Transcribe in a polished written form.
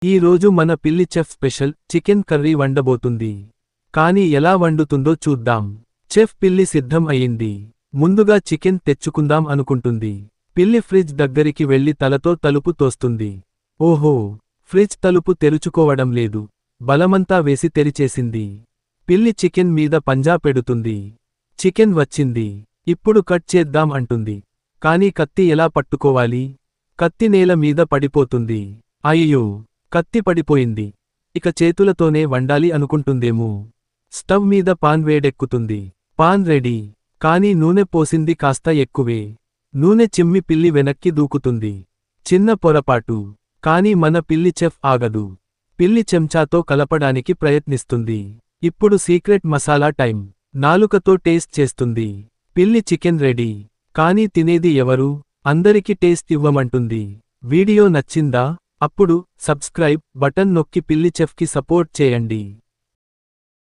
ఈ రోజు మన పిల్లి చెఫ్ స్పెషల్ చికెన్ కర్రీ వండబోతుంది. కానీ ఎలా వండుతుందో చూద్దాం. చెఫ్ పిల్లి సిద్ధం అయింది. ముందుగా చికెన్ తెచ్చుకుందాం అనుకుంటుంది. పిల్లి ఫ్రిడ్జ్ దగ్గరికి వెళ్లి తలతో తలుపు తోస్తుంది. ఓహో, ఫ్రిడ్జ్ తలుపు తెరుచుకోవడం లేదు. బలమంతా వేసి తెరిచేసింది. పిల్లి చికెన్ మీద పంజా పెడుతుంది. చికెన్ వచ్చింది. ఇప్పుడు కట్ చేద్దాం అంటుంది. కానీ కత్తి ఎలా పట్టుకోవాలి? కత్తి నేల మీద పడిపోతుంది. అయ్యో, కత్తి పడిపోయింది. ఇక చేతులతోనే వండాలి అనుకుంటుందేమో. స్టవ్ మీద పాన్ వేడెక్కుతుంది. Pan ready. కానీ నూనె పోసింది కాస్త ఎక్కువే. నూనె చిమ్మి పిల్లి వెనక్కి దూకుతుంది. చిన్న పొరపాటు. కానీ మన పిల్లి చెఫ్ ఆగదు. పిల్లి చెంచాతో కలపడానికి ప్రయత్నిస్తుంది. ఇప్పుడు సీక్రెట్ మసాలా టైం. నాలుకతో టేస్ట్ చేస్తుంది. పిల్లి చికెన్ రెడీ. కానీ తినేది ఎవరు? అందరికి టేస్ట్ ఇవ్వమంటుంది. వీడియో నచ్చిందా? అప్పుడు సబ్స్క్రైబ్ బటన్ నొక్కి పిల్లి చెఫ్కి సపోర్ట్ చేయండి.